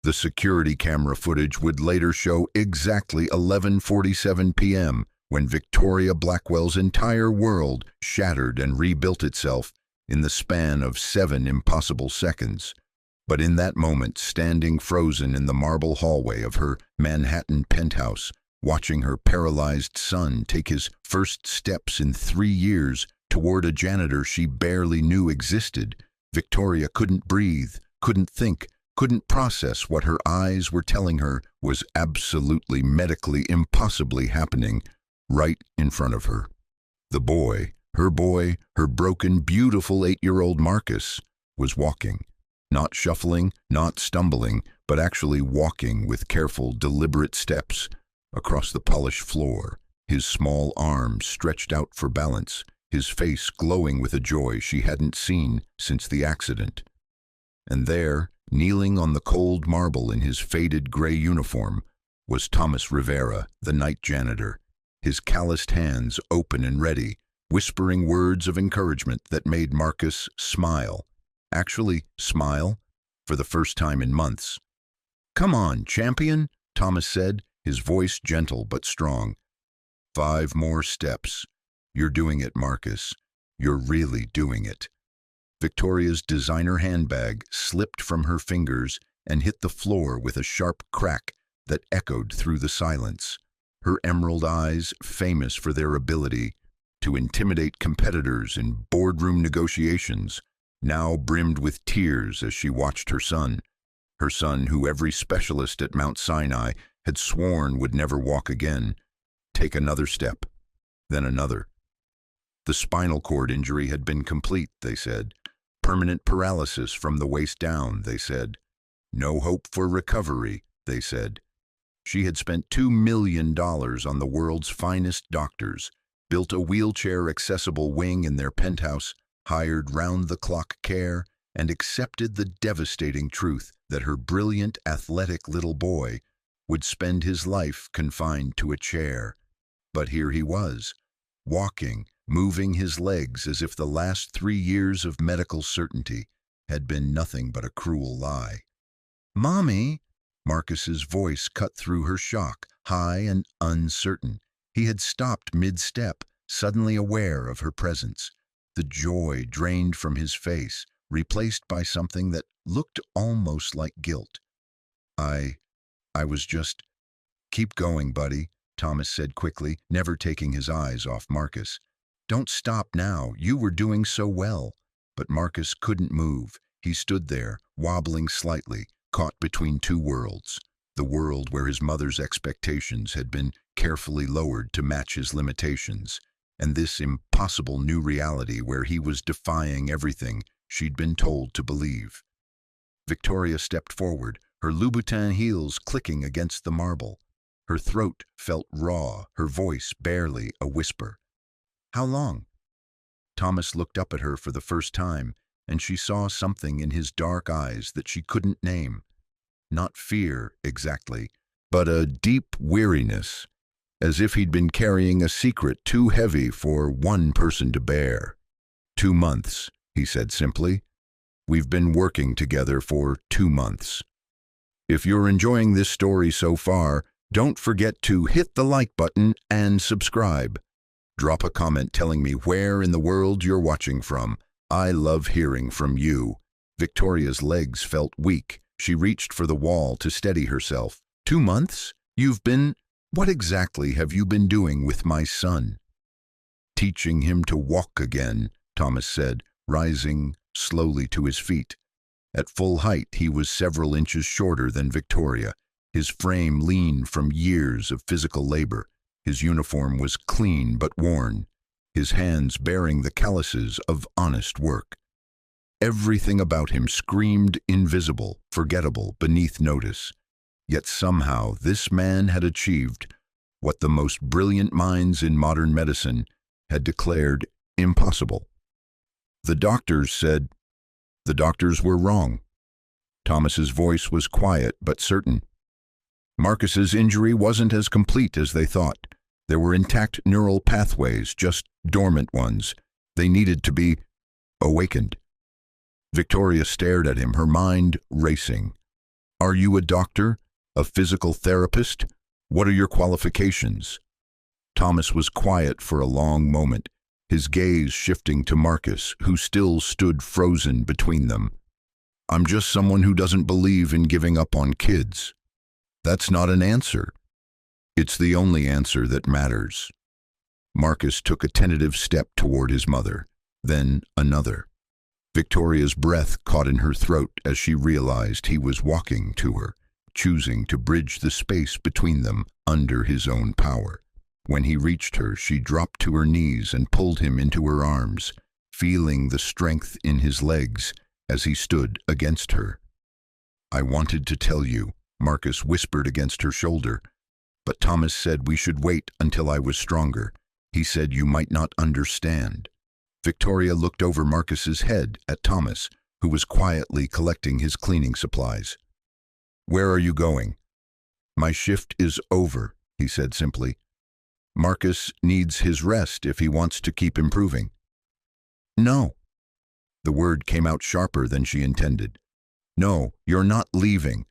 The security camera footage would later show exactly 11:47 p.m. when Victoria Blackwell's entire world shattered and rebuilt itself in the span of 7 impossible seconds. But in that moment, standing frozen in the marble hallway of her Manhattan penthouse, watching her paralyzed son take his first steps in 3 years toward a janitor she barely knew existed, Victoria couldn't breathe, couldn't think, couldn't process what her eyes were telling her was absolutely, medically, impossibly happening right in front of her. The boy, her broken, beautiful 8-year-old Marcus, was walking. Not shuffling, not stumbling, but actually walking with careful, deliberate steps across the polished floor, his small arms stretched out for balance, his face glowing with a joy she hadn't seen since the accident. And there, kneeling on the cold marble in his faded gray uniform, was Thomas Rivera, the night janitor, his calloused hands open and ready, whispering words of encouragement that made Marcus smile. Actually, smile for the first time in months. "Come on, champion," Thomas said, his voice gentle but strong. "5 more steps. You're doing it, Marcus. You're really doing it." Victoria's designer handbag slipped from her fingers and hit the floor with a sharp crack that echoed through the silence. Her emerald eyes, famous for their ability to intimidate competitors in boardroom negotiations, now brimmed with tears as she watched her son who every specialist at Mount Sinai had sworn would never walk again, take another step, then another. The spinal cord injury had been complete, they said. Permanent paralysis from the waist down, they said. No hope for recovery, they said. She had spent $2 million on the world's finest doctors, built a wheelchair-accessible wing in their penthouse, hired round-the-clock care, and accepted the devastating truth that her brilliant, athletic little boy would spend his life confined to a chair. But here he was, walking, moving his legs as if the last 3 years of medical certainty had been nothing but a cruel lie. "Mommy!" Marcus's voice cut through her shock, high and uncertain. He had stopped mid-step, suddenly aware of her presence. The joy drained from his face, replaced by something that looked almost like guilt. I was just—" "Keep going, buddy," Thomas said quickly, never taking his eyes off Marcus. "Don't stop now. You were doing so well." But Marcus couldn't move. He stood there, wobbling slightly, caught between 2 worlds. The world where his mother's expectations had been carefully lowered to match his limitations, and this impossible new reality where he was defying everything she'd been told to believe. Victoria stepped forward, her Louboutin heels clicking against the marble. Her throat felt raw, her voice barely a whisper. "How long?" Thomas looked up at her for the first time, and she saw something in his dark eyes that she couldn't name. Not fear, exactly, but a deep weariness, as if he'd been carrying a secret too heavy for one person to bear. 2 months, he said simply. "We've been working together for 2 months." If you're enjoying this story so far, don't forget to hit the like button and subscribe. Drop a comment telling me where in the world you're watching from. I love hearing from you. Victoria's legs felt weak. She reached for the wall to steady herself. 2 months? What exactly have you been doing with my son?" "Teaching him to walk again," Thomas said, rising slowly to his feet. At full height, he was several inches shorter than Victoria, his frame lean from years of physical labor. His uniform was clean but worn, his hands bearing the calluses of honest work. Everything about him screamed invisible, forgettable, beneath notice. Yet somehow this man had achieved what the most brilliant minds in modern medicine had declared impossible. The doctors were wrong. Thomas's voice was quiet but certain. Marcus's injury wasn't as complete as they thought. There were intact neural pathways, just dormant ones. They needed to be awakened. Victoria stared at him, her mind racing. Are you a doctor? A physical therapist? What are your qualifications? Thomas was quiet for a long moment, his gaze shifting to Marcus, who still stood frozen between them. I'm just someone who doesn't believe in giving up on kids. That's not an answer. It's the only answer that matters. Marcus took a tentative step toward his mother, then another. Victoria's breath caught in her throat as she realized he was walking to her, choosing to bridge the space between them under his own power. When he reached her, she dropped to her knees and pulled him into her arms, feeling the strength in his legs as he stood against her. I wanted to tell you, Marcus whispered against her shoulder, but Thomas said we should wait until I was stronger. He said you might not understand. Victoria looked over Marcus's head at Thomas, who was quietly collecting his cleaning supplies. Where are you going? My shift is over, he said simply. Marcus needs his rest if he wants to keep improving. No. The word came out sharper than she intended. No, you're not leaving.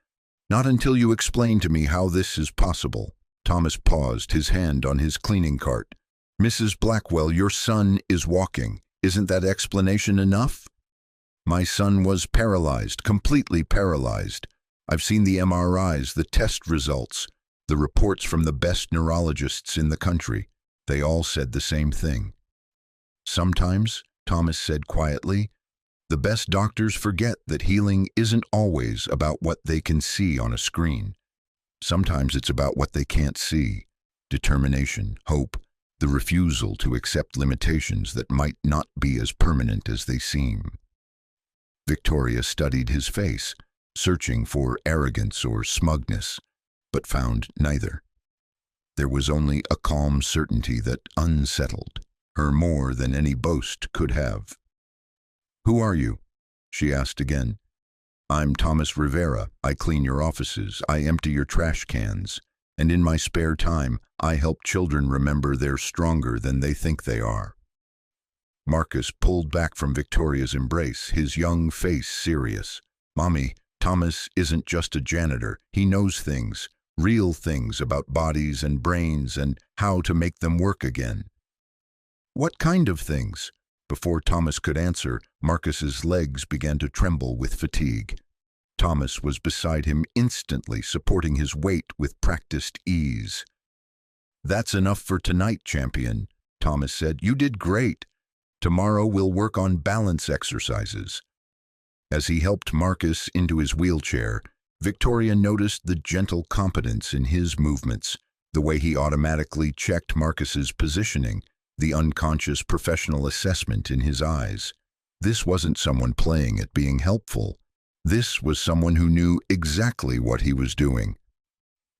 Not until you explain to me how this is possible. Thomas paused, his hand on his cleaning cart. Mrs. Blackwell, your son is walking. Isn't that explanation enough? My son was paralyzed, completely paralyzed. I've seen the MRIs, the test results, the reports from the best neurologists in the country. They all said the same thing. Sometimes, Thomas said quietly, the best doctors forget that healing isn't always about what they can see on a screen. Sometimes it's about what they can't see. Determination, hope, the refusal to accept limitations that might not be as permanent as they seem. Victoria studied his face, searching for arrogance or smugness, but found neither. There was only a calm certainty that unsettled her more than any boast could have. Who are you? She asked again. I'm Thomas Rivera. I clean your offices. I empty your trash cans. And in my spare time, I help children remember they're stronger than they think they are. Marcus pulled back from Victoria's embrace, his young face serious. Mommy, Thomas isn't just a janitor. He knows things, real things about bodies and brains and how to make them work again. What kind of things? Before Thomas could answer, Marcus's legs began to tremble with fatigue. Thomas was beside him instantly, supporting his weight with practiced ease. That's enough for tonight, champion, Thomas said. You did great. Tomorrow we'll work on balance exercises. As he helped Marcus into his wheelchair, Victoria noticed the gentle competence in his movements, the way he automatically checked Marcus's positioning, the unconscious professional assessment in his eyes. This wasn't someone playing at being helpful. This was someone who knew exactly what he was doing.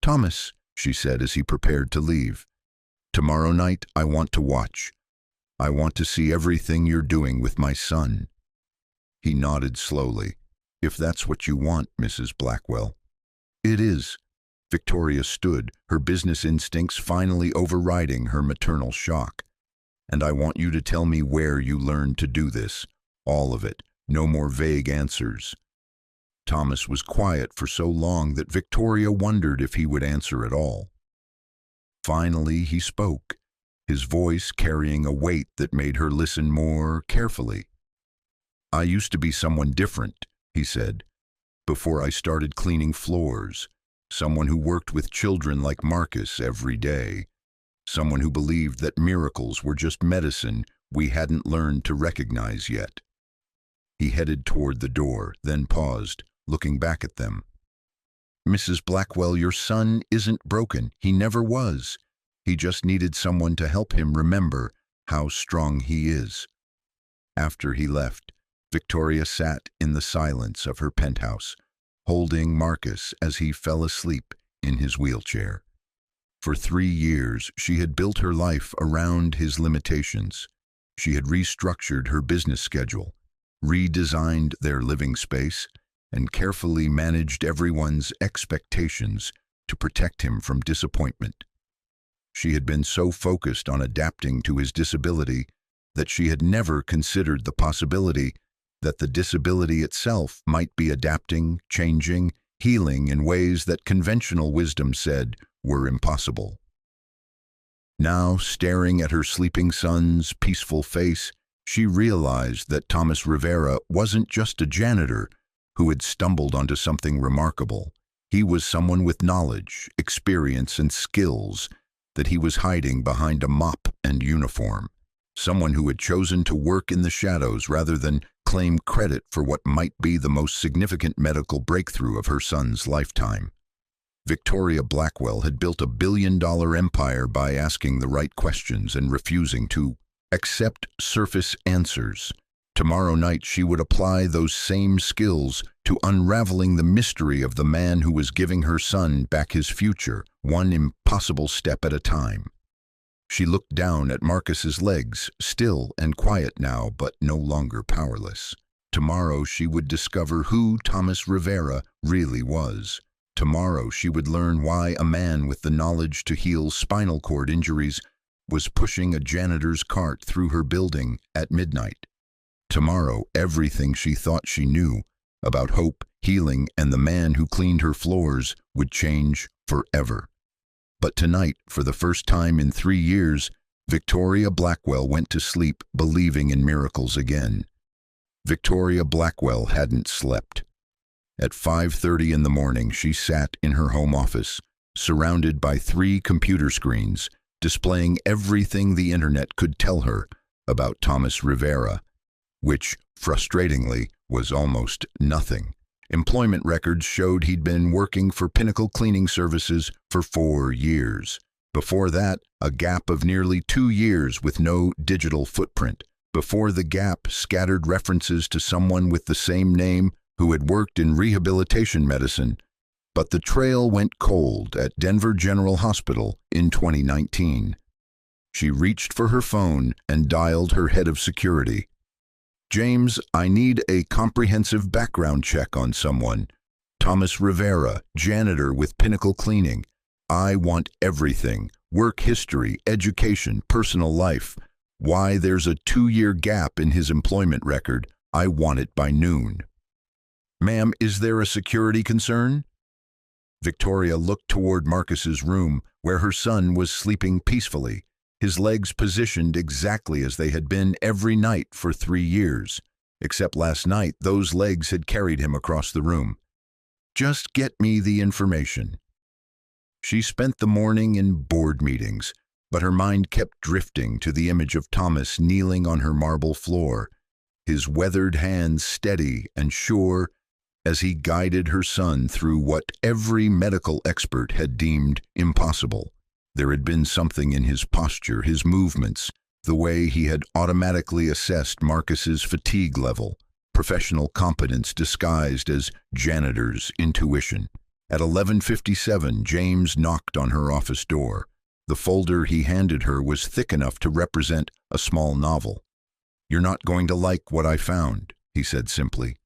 Thomas, she said as he prepared to leave, tomorrow night I want to watch. I want to see everything you're doing with my son. He nodded slowly. If that's what you want, Mrs. Blackwell. It is. Victoria stood, her business instincts finally overriding her maternal shock. And I want you to tell me where you learned to do this. All of it. No more vague answers. Thomas was quiet for so long that Victoria wondered if he would answer at all. Finally, he spoke, his voice carrying a weight that made her listen more carefully. I used to be someone different, he said, before I started cleaning floors, someone who worked with children like Marcus every day, someone who believed that miracles were just medicine we hadn't learned to recognize yet. He headed toward the door, then paused, looking back at them. Mrs. Blackwell, your son isn't broken. He never was. He just needed someone to help him remember how strong he is. After he left, Victoria sat in the silence of her penthouse, holding Marcus as he fell asleep in his wheelchair. For 3 years, she had built her life around his limitations. She had restructured her business schedule, redesigned their living space, and carefully managed everyone's expectations to protect him from disappointment. She had been so focused on adapting to his disability that she had never considered the possibility that the disability itself might be adapting, changing, healing in ways that conventional wisdom said were impossible. Now, staring at her sleeping son's peaceful face, she realized that Thomas Rivera wasn't just a janitor who had stumbled onto something remarkable. He was someone with knowledge, experience, and skills that he was hiding behind a mop and uniform. Someone who had chosen to work in the shadows rather than claim credit for what might be the most significant medical breakthrough of her son's lifetime. Victoria Blackwell had built a billion-dollar empire by asking the right questions and refusing to accept surface answers. Tomorrow night she would apply those same skills to unraveling the mystery of the man who was giving her son back his future, one impossible step at a time. She looked down at Marcus's legs, still and quiet now, but no longer powerless. Tomorrow she would discover who Thomas Rivera really was. Tomorrow she would learn why a man with the knowledge to heal spinal cord injuries was pushing a janitor's cart through her building at midnight. Tomorrow everything she thought she knew about hope, healing, and the man who cleaned her floors would change forever. But tonight, for the first time in 3 years, Victoria Blackwell went to sleep believing in miracles again. Victoria Blackwell hadn't slept. At 5:30 in the morning, she sat in her home office, surrounded by 3 computer screens, displaying everything the internet could tell her about Thomas Rivera, which, frustratingly, was almost nothing. Employment records showed he'd been working for Pinnacle Cleaning Services for 4 years. Before that, a gap of nearly 2 years with no digital footprint. Before the gap, scattered references to someone with the same name who had worked in rehabilitation medicine. But the trail went cold at Denver General Hospital in 2019. She reached for her phone and dialed her head of security. "James, I need a comprehensive background check on someone. Thomas Rivera, janitor with Pinnacle Cleaning. I want everything. Work history, education, personal life. Why there's a 2-year gap in his employment record. I want it by noon." "Ma'am, is there a security concern?" Victoria looked toward Marcus's room, where her son was sleeping peacefully, his legs positioned exactly as they had been every night for 3 years. Except last night, those legs had carried him across the room. "Just get me the information." She spent the morning in board meetings, but her mind kept drifting to the image of Thomas kneeling on her marble floor, his weathered hands steady and sure as he guided her son through what every medical expert had deemed impossible. There had been something in his posture, his movements, the way he had automatically assessed Marcus's fatigue level, professional competence disguised as janitor's intuition. At 11:57, James knocked on her office door. The folder he handed her was thick enough to represent a small novel. "You're not going to like what I found," he said simply.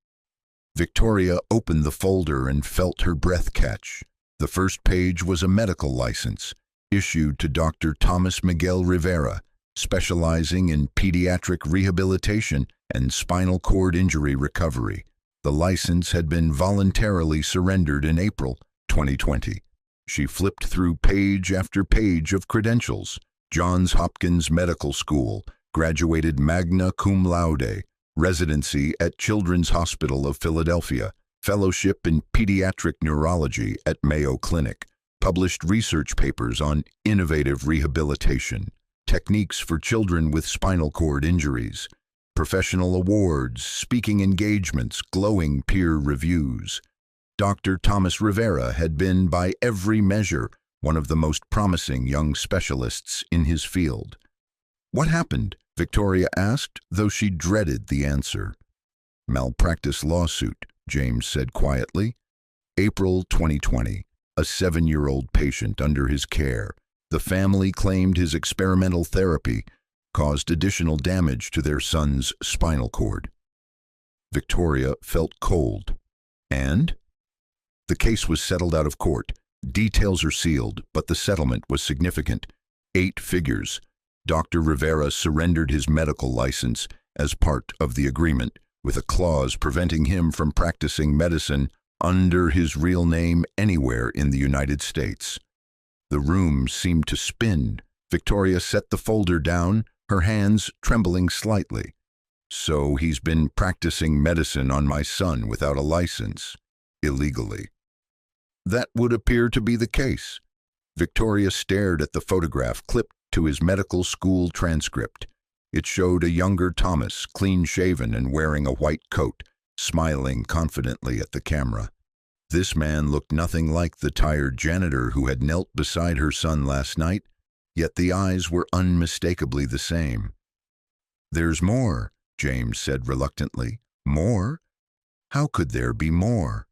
Victoria opened the folder and felt her breath catch. The first page was a medical license, issued to Dr. Thomas Miguel Rivera, specializing in pediatric rehabilitation and spinal cord injury recovery. The license had been voluntarily surrendered in April 2020. She flipped through page after page of credentials. Johns Hopkins Medical School, graduated magna cum laude, residency at Children's Hospital of Philadelphia, fellowship in pediatric neurology at Mayo Clinic, published research papers on innovative rehabilitation, techniques for children with spinal cord injuries, professional awards, speaking engagements, glowing peer reviews. Dr. Thomas Rivera had been, by every measure, one of the most promising young specialists in his field. "What happened?" Victoria asked, though she dreaded the answer. "Malpractice lawsuit," James said quietly. April 2020, a 7-year-old patient under his care. The family claimed his experimental therapy caused additional damage to their son's spinal cord. Victoria felt cold. And? The case was settled out of court. Details are sealed, but the settlement was significant. 8 figures. Dr. Rivera surrendered his medical license as part of the agreement, with a clause preventing him from practicing medicine under his real name anywhere in the United States. The room seemed to spin. Victoria set the folder down, her hands trembling slightly. So he's been practicing medicine on my son without a license, illegally. That would appear to be the case. Victoria stared at the photograph clipped to his medical school transcript. It showed a younger Thomas, clean-shaven and wearing a white coat, smiling confidently at the camera. This man looked nothing like the tired janitor who had knelt beside her son last night, yet the eyes were unmistakably the same. "There's more," James said reluctantly. "More? How could there be more?"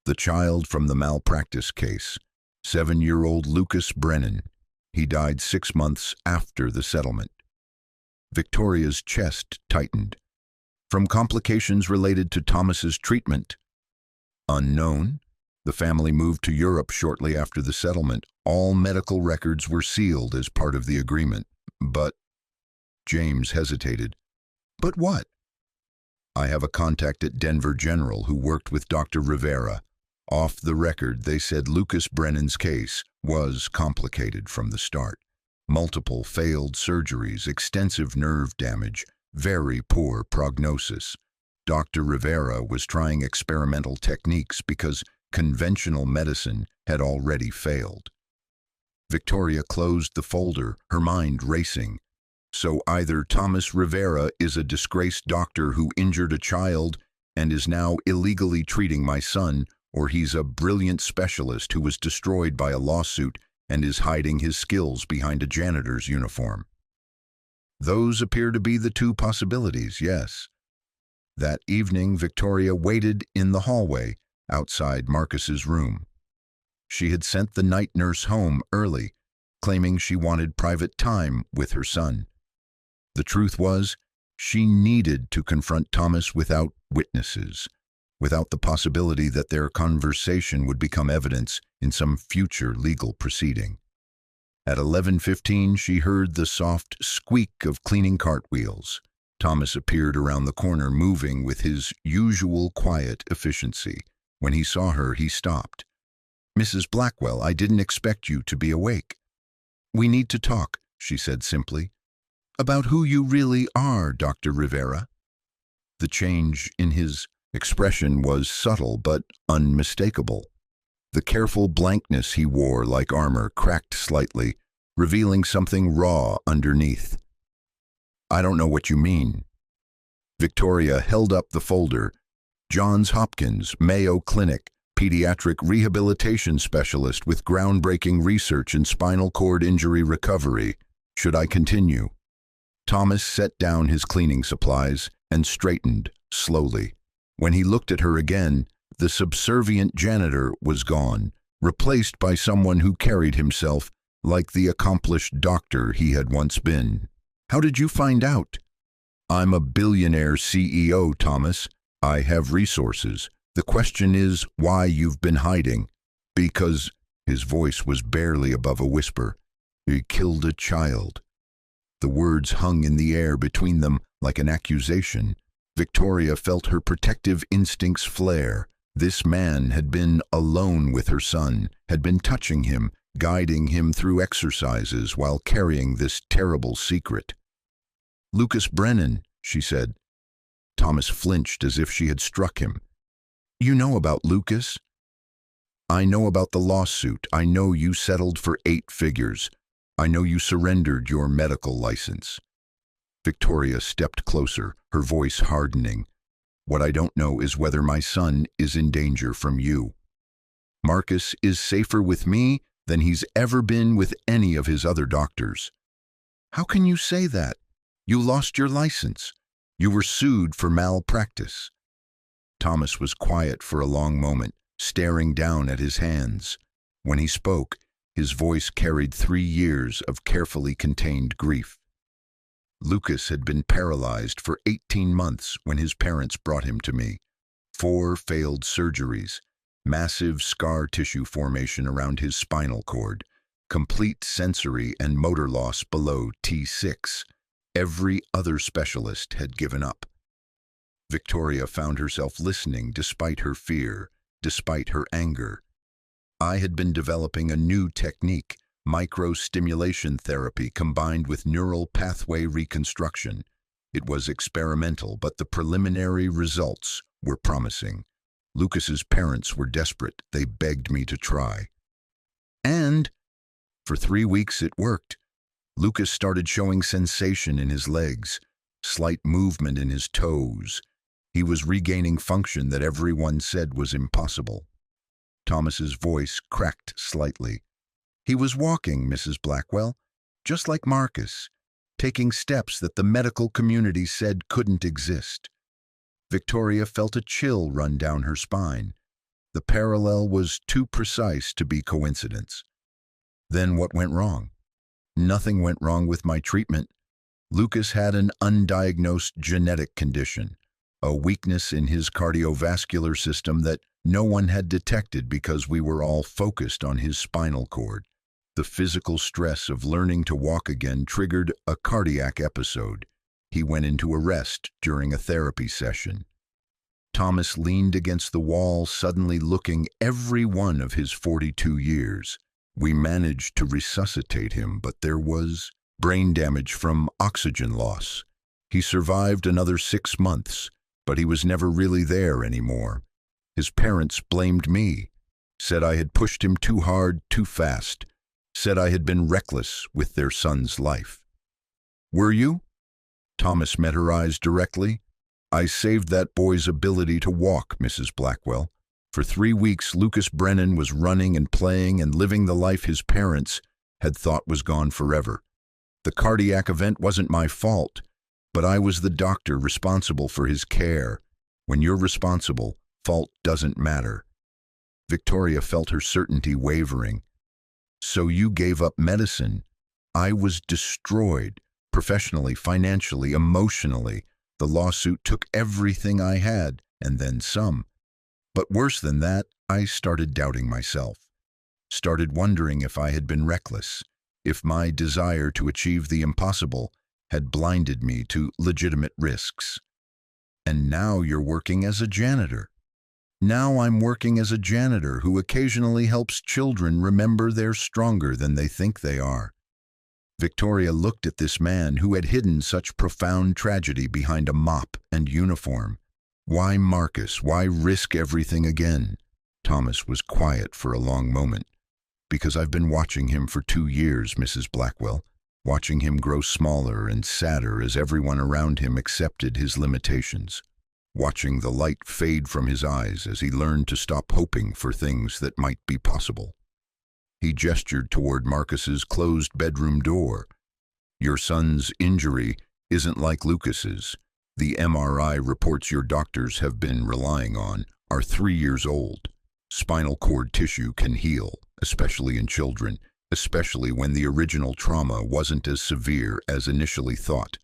The child from the malpractice case, 7-year-old Lucas Brennan. He died 6 months after the settlement. Victoria's chest tightened. From complications related to Thomas's treatment? Unknown. The family moved to Europe shortly after the settlement. All medical records were sealed as part of the agreement. But James hesitated. But what? I have a contact at Denver General who worked with Dr. Rivera. Off the record, they said Lucas Brennan's case was complicated from the start. Multiple failed surgeries, extensive nerve damage, very poor prognosis. Dr. Rivera was trying experimental techniques because conventional medicine had already failed. Victoria closed the folder, her mind racing. So either Thomas Rivera is a disgraced doctor who injured a child and is now illegally treating my son, or he's a brilliant specialist who was destroyed by a lawsuit and is hiding his skills behind a janitor's uniform. Those appear to be the two possibilities, yes. That evening, Victoria waited in the hallway outside Marcus's room. She had sent the night nurse home early, claiming she wanted private time with her son. The truth was, she needed to confront Thomas without witnesses, without the possibility that their conversation would become evidence in some future legal proceeding. At 11:15, she heard the soft squeak of cleaning cartwheels. Thomas appeared around the corner, moving with his usual quiet efficiency. When he saw her, he stopped. "Mrs. Blackwell, I didn't expect you to be awake." "We need to talk," she said simply. "About who you really are, Dr. Rivera." The change in his expression was subtle but unmistakable. The careful blankness he wore like armor cracked slightly, revealing something raw underneath. "I don't know what you mean." Victoria held up the folder. Johns Hopkins, Mayo Clinic, pediatric rehabilitation specialist with groundbreaking research in spinal cord injury recovery. Should I continue? Thomas set down his cleaning supplies and straightened slowly. When he looked at her again, the subservient janitor was gone, replaced by someone who carried himself like the accomplished doctor he had once been. "How did you find out?" "I'm a billionaire CEO, Thomas. I have resources. The question is why you've been hiding." "Because," his voice was barely above a whisper, "he killed a child." The words hung in the air between them like an accusation. Victoria felt her protective instincts flare. This man had been alone with her son, had been touching him, guiding him through exercises while carrying this terrible secret. "Lucas Brennan," she said. Thomas flinched as if she had struck him. "You know about Lucas?" "I know about the lawsuit. I know you settled for 8 figures. I know you surrendered your medical license." Victoria stepped closer, her voice hardening. "What I don't know is whether my son is in danger from you. Marcus is safer with me than he's ever been with any of his other doctors." "How can you say that? You lost your license. You were sued for malpractice." Thomas was quiet for a long moment, staring down at his hands. When he spoke, his voice carried 3 years of carefully contained grief. "Lucas had been paralyzed for 18 months when his parents brought him to me. 4 failed surgeries, massive scar tissue formation around his spinal cord, complete sensory and motor loss below T6. Every other specialist had given up." Victoria found herself listening despite her fear. despite her anger. I had been developing a new technique, microstimulation therapy combined with neural pathway reconstruction. It was experimental, but the preliminary results were promising. Lucas's parents were desperate. They begged me to try. And for 3 weeks it worked. Lucas started showing sensation in his legs, slight movement in his toes. He was regaining function that everyone said was impossible. Thomas's voice cracked slightly. He was walking, Mrs. Blackwell, just like Marcus, taking steps that the medical community said couldn't exist. Victoria felt a chill run down her spine. The parallel was too precise to be coincidence. Then what went wrong? Nothing went wrong with my treatment. Lucas had an undiagnosed genetic condition, a weakness in his cardiovascular system that no one had detected because we were all focused on his spinal cord. The physical stress of learning to walk again triggered a cardiac episode. He went into arrest during a therapy session. Thomas leaned against the wall, suddenly looking every one of his 42 years. We managed to resuscitate him, but there was brain damage from oxygen loss. He survived another 6 months, but he was never really there anymore. His parents blamed me, said I had pushed him too hard, too fast, said I had been reckless with their son's life. Were you? Thomas met her eyes directly. I saved that boy's ability to walk, Mrs. Blackwell. For 3 weeks, Lucas Brennan was running and playing and living the life his parents had thought was gone forever. The cardiac event wasn't my fault, but I was the doctor responsible for his care. When you're responsible, fault doesn't matter. Victoria felt her certainty wavering. So you gave up medicine. I was destroyed, professionally, financially, emotionally. The lawsuit took everything I had, and then some. But worse than that, I started doubting myself. Started wondering if I had been reckless, if my desire to achieve the impossible had blinded me to legitimate risks. And now you're working as a janitor. Now I'm working as a janitor who occasionally helps children remember they're stronger than they think they are. Victoria looked at this man who had hidden such profound tragedy behind a mop and uniform. Why Marcus? Why risk everything again? Thomas was quiet for a long moment. Because I've been watching him for 2 years, Mrs. Blackwell, watching him grow smaller and sadder as everyone around him accepted his limitations, watching the light fade from his eyes as he learned to stop hoping for things that might be possible. He gestured toward Marcus's closed bedroom door. Your son's injury isn't like Lucas's. The MRI reports your doctors have been relying on are 3 years old. Spinal cord tissue can heal, especially in children, especially when the original trauma wasn't as severe as initially thought.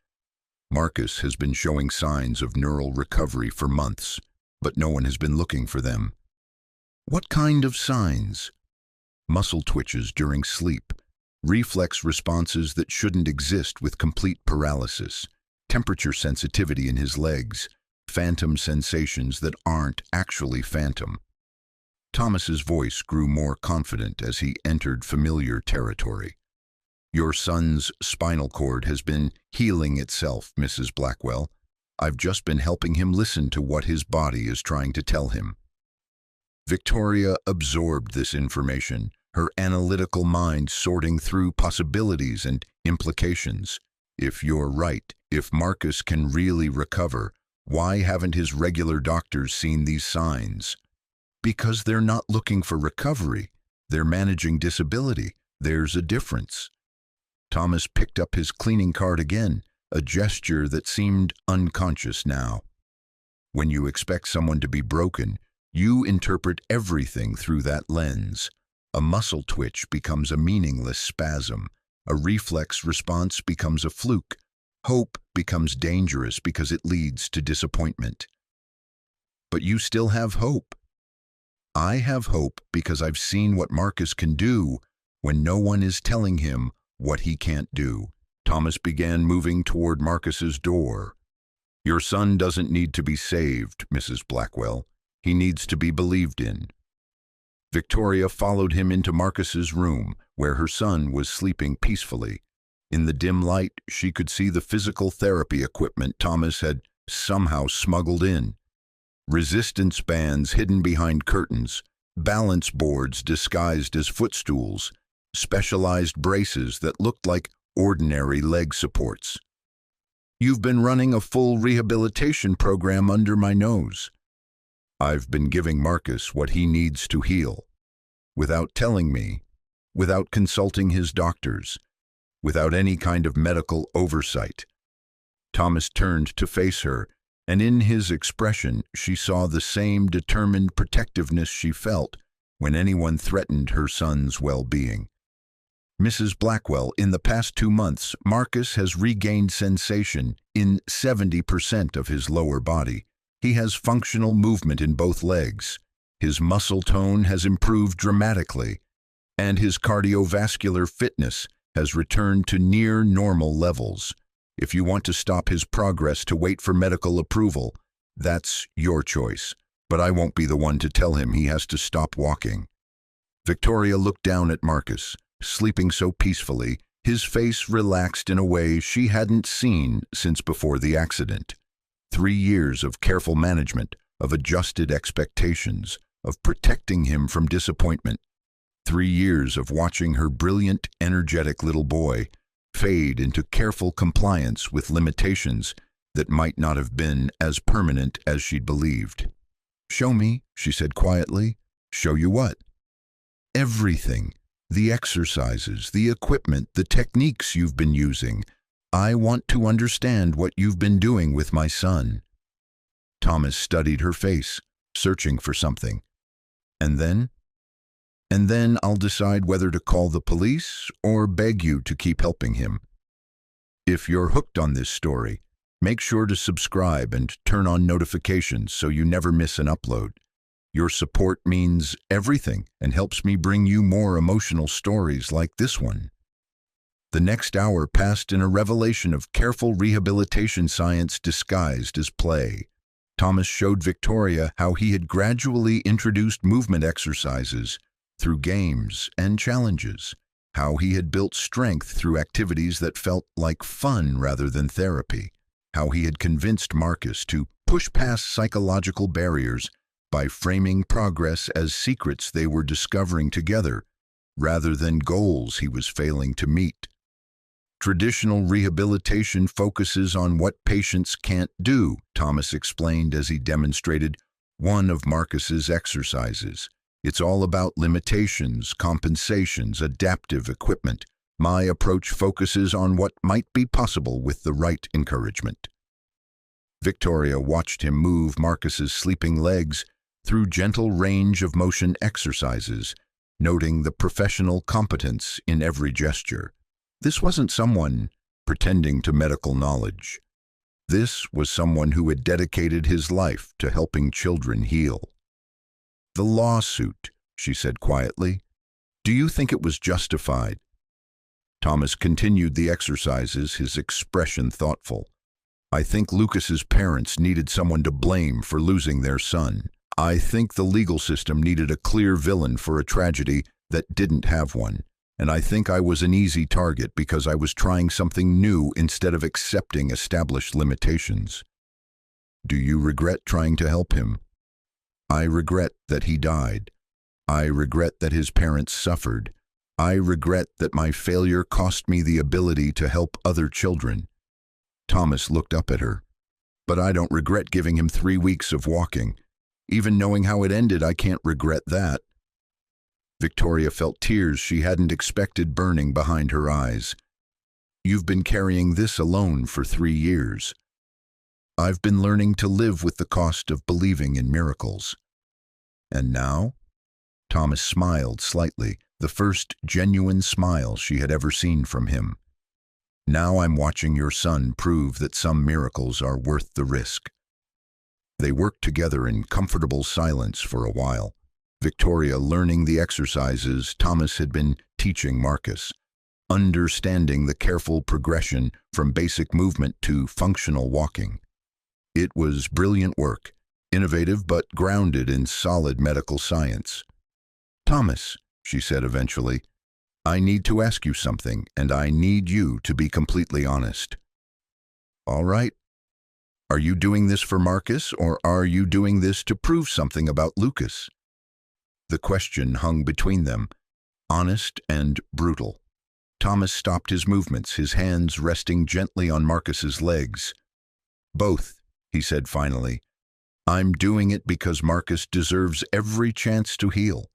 Marcus has been showing signs of neural recovery for months, but no one has been looking for them. What kind of signs? Muscle twitches during sleep, reflex responses that shouldn't exist with complete paralysis, temperature sensitivity in his legs, phantom sensations that aren't actually phantom. Thomas's voice grew more confident as he entered familiar territory. Your son's spinal cord has been healing itself, Mrs. Blackwell. I've just been helping him listen to what his body is trying to tell him. Victoria absorbed this information, her analytical mind sorting through possibilities and implications. If you're right, if Marcus can really recover, why haven't his regular doctors seen these signs? Because they're not looking for recovery. They're managing disability. There's a difference. Thomas picked up his cleaning cart again, a gesture that seemed unconscious now. When you expect someone to be broken, you interpret everything through that lens. A muscle twitch becomes a meaningless spasm. A reflex response becomes a fluke. Hope becomes dangerous because it leads to disappointment. But you still have hope. I have hope because I've seen what Marcus can do when no one is telling him what he can't do. Thomas began moving toward Marcus's door. Your son doesn't need to be saved, Mrs. Blackwell. He needs to be believed in. Victoria followed him into Marcus's room, where her son was sleeping peacefully. In the dim light, she could see the physical therapy equipment Thomas had somehow smuggled in. Resistance bands hidden behind curtains, balance boards disguised as footstools, specialized braces that looked like ordinary leg supports. "You've been running a full rehabilitation program under my nose." "I've been giving Marcus what he needs to heal. Without telling me, without consulting his doctors, without any kind of medical oversight." Thomas turned to face her, and in his expression she saw the same determined protectiveness she felt when anyone threatened her son's well-being. "Mrs. Blackwell, in the past 2 months, Marcus has regained sensation in 70% of his lower body. He has functional movement in both legs. His muscle tone has improved dramatically, and his cardiovascular fitness has returned to near normal levels. If you want to stop his progress to wait for medical approval, that's your choice, but I won't be the one to tell him he has to stop walking." Victoria looked down at Marcus, sleeping so peacefully, his face relaxed in a way she hadn't seen since before the accident. 3 years of careful management, of adjusted expectations, of protecting him from disappointment. 3 years of watching her brilliant, energetic little boy fade into careful compliance with limitations that might not have been as permanent as she'd believed. "Show me," she said quietly. "Show you what?" "Everything. The exercises, the equipment, the techniques you've been using. I want to understand what you've been doing with my son." Thomas studied her face, searching for something. "And then?" "And then I'll decide whether to call the police or beg you to keep helping him." If you're hooked on this story, make sure to subscribe and turn on notifications so you never miss an upload. Your support means everything and helps me bring you more emotional stories like this one. The next hour passed in a revelation of careful rehabilitation science disguised as play. Thomas showed Victoria how he had gradually introduced movement exercises through games and challenges, how he had built strength through activities that felt like fun rather than therapy, how he had convinced Marcus to push past psychological barriers by framing progress as secrets they were discovering together, rather than goals he was failing to meet. Traditional rehabilitation focuses on what patients can't do, Thomas explained as he demonstrated one of Marcus's exercises. It's all about limitations, compensations, adaptive equipment. My approach focuses on what might be possible with the right encouragement. Victoria watched him move Marcus's sleeping legs through gentle range of motion exercises, noting the professional competence in every gesture. This wasn't someone pretending to medical knowledge. This was someone who had dedicated his life to helping children heal. "The lawsuit," she said quietly. "Do you think it was justified?" Thomas continued the exercises, his expression thoughtful. "I think Lucas's parents needed someone to blame for losing their son. I think the legal system needed a clear villain for a tragedy that didn't have one. And I think I was an easy target because I was trying something new instead of accepting established limitations." "Do you regret trying to help him?" "I regret that he died. I regret that his parents suffered. I regret that my failure cost me the ability to help other children." Thomas looked up at her. "But I don't regret giving him 3 weeks of walking. Even knowing how it ended, I can't regret that." Victoria felt tears she hadn't expected burning behind her eyes. "You've been carrying this alone for 3 years. I've been learning to live with the cost of believing in miracles." "And now?" Thomas smiled slightly, the first genuine smile she had ever seen from him. "Now I'm watching your son prove that some miracles are worth the risk." They worked together in comfortable silence for a while, Victoria learning the exercises Thomas had been teaching Marcus, understanding the careful progression from basic movement to functional walking. It was brilliant work, innovative but grounded in solid medical science. "Thomas," she said eventually, "I need to ask you something, and I need you to be completely honest." "All right. Are you doing this for Marcus, or are you doing this to prove something about Lucas?" The question hung between them, honest and brutal. Thomas stopped his movements, his hands resting gently on Marcus's legs. "Both," he said finally. "I'm doing it because Marcus deserves every chance to heal.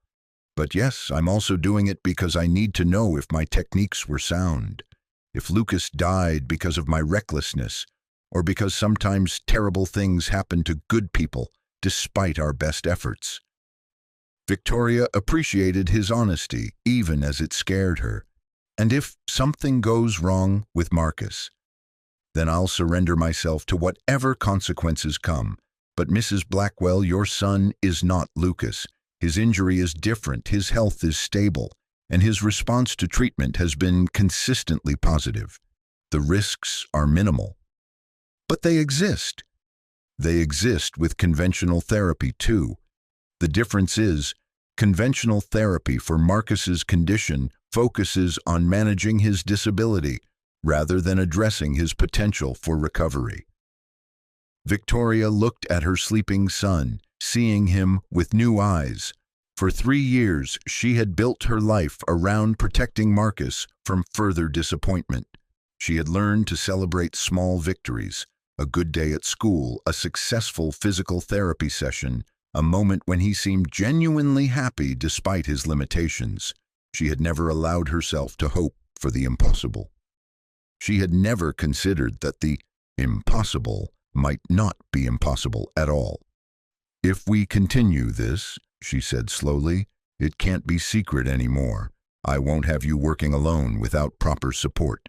But yes, I'm also doing it because I need to know if my techniques were sound, if Lucas died because of my recklessness, or because sometimes terrible things happen to good people despite our best efforts." Victoria appreciated his honesty, even as it scared her. "And if something goes wrong with Marcus, then I'll surrender myself to whatever consequences come. But Mrs. Blackwell, your son is not Lucas. His injury is different, his health is stable, and his response to treatment has been consistently positive. The risks are minimal. But they exist. They exist with conventional therapy too. The difference is, conventional therapy for Marcus's condition focuses on managing his disability rather than addressing his potential for recovery." Victoria looked at her sleeping son, seeing him with new eyes. For 3 years, she had built her life around protecting Marcus from further disappointment. She had learned to celebrate small victories, a good day at school, a successful physical therapy session, a moment when he seemed genuinely happy despite his limitations. She had never allowed herself to hope for the impossible. She had never considered that the impossible might not be impossible at all. "If we continue this," she said slowly, "it can't be secret anymore. I won't have you working alone without proper support."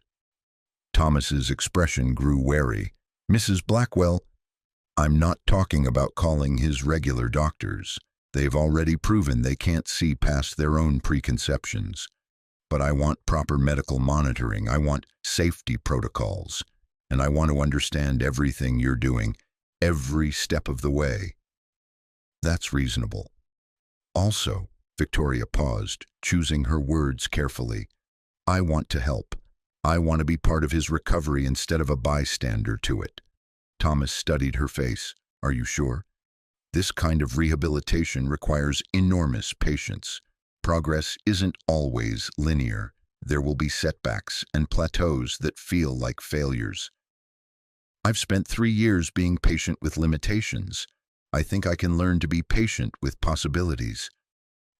Thomas's expression grew wary. "Mrs. Blackwell, I'm not talking about calling his regular doctors. They've already proven they can't see past their own preconceptions. But I want proper medical monitoring. I want safety protocols. And I want to understand everything you're doing, every step of the way." "That's reasonable." "Also," Victoria paused, choosing her words carefully, "I want to help. I want to be part of his recovery instead of a bystander to it." Thomas studied her face. "Are you sure? This kind of rehabilitation requires enormous patience. Progress isn't always linear. There will be setbacks and plateaus that feel like failures. I've spent 3 years being patient with limitations. I think I can learn to be patient with possibilities."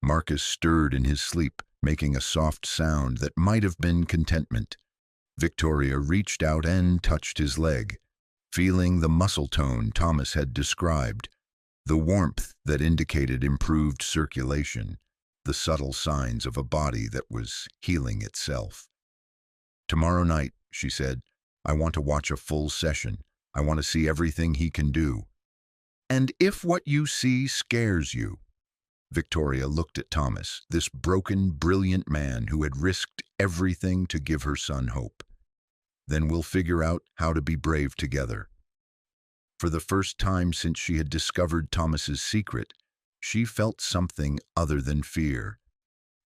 Marcus stirred in his sleep, making a soft sound that might have been contentment. Victoria reached out and touched his leg, feeling the muscle tone Thomas had described, the warmth that indicated improved circulation, the subtle signs of a body that was healing itself. "Tomorrow night," she said, "I want to watch a full session. I want to see everything he can do." "And if what you see scares you?" Victoria looked at Thomas, this broken, brilliant man who had risked everything to give her son hope. "Then we'll figure out how to be brave together." For the first time since she had discovered Thomas's secret, she felt something other than fear.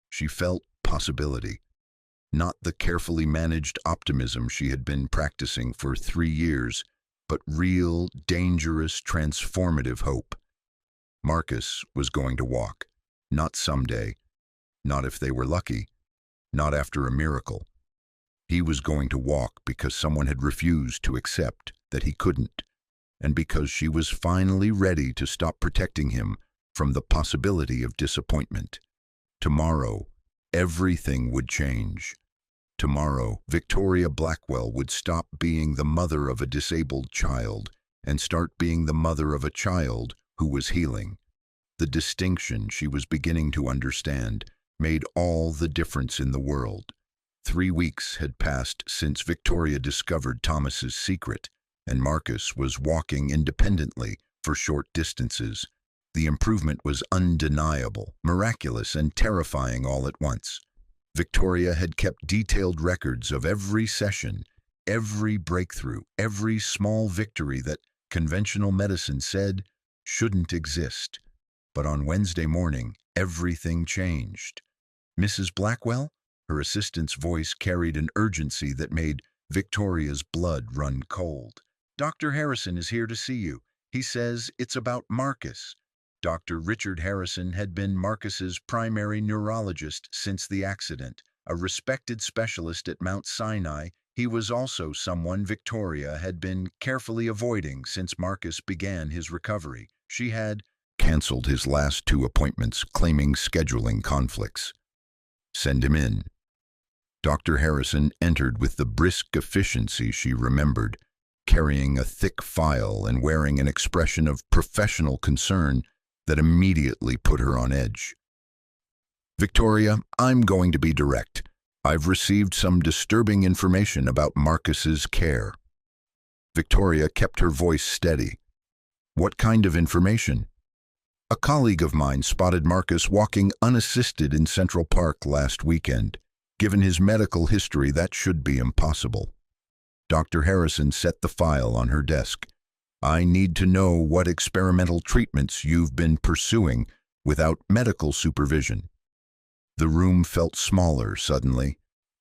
She felt possibility, not the carefully managed optimism she had been practicing for 3 years, but real, dangerous, transformative hope. Marcus was going to walk, not someday, not if they were lucky, not after a miracle. He was going to walk because someone had refused to accept that he couldn't, and because she was finally ready to stop protecting him from the possibility of disappointment. Tomorrow, everything would change. Tomorrow, Victoria Blackwell would stop being the mother of a disabled child and start being the mother of a child who was healing. The distinction she was beginning to understand made all the difference in the world. 3 weeks had passed since Victoria discovered Thomas's secret, and Marcus was walking independently for short distances. The improvement was undeniable, miraculous, and terrifying all at once. Victoria had kept detailed records of every session, every breakthrough, every small victory that conventional medicine said shouldn't exist. But on Wednesday morning, everything changed. Mrs. Blackwell? Her assistant's voice carried an urgency that made Victoria's blood run cold. Dr. Harrison is here to see you. He says it's about Marcus. Dr. Richard Harrison had been Marcus's primary neurologist since the accident. A respected specialist at Mount Sinai, he was also someone Victoria had been carefully avoiding since Marcus began his recovery. She had canceled his last 2 appointments, claiming scheduling conflicts. Send him in. Dr. Harrison entered with the brisk efficiency she remembered, carrying a thick file and wearing an expression of professional concern that immediately put her on edge. Victoria, I'm going to be direct. I've received some disturbing information about Marcus's care. Victoria kept her voice steady. What kind of information? A colleague of mine spotted Marcus walking unassisted in Central Park last weekend. Given his medical history, that should be impossible. Dr. Harrison set the file on her desk. I need to know what experimental treatments you've been pursuing without medical supervision. The room felt smaller suddenly.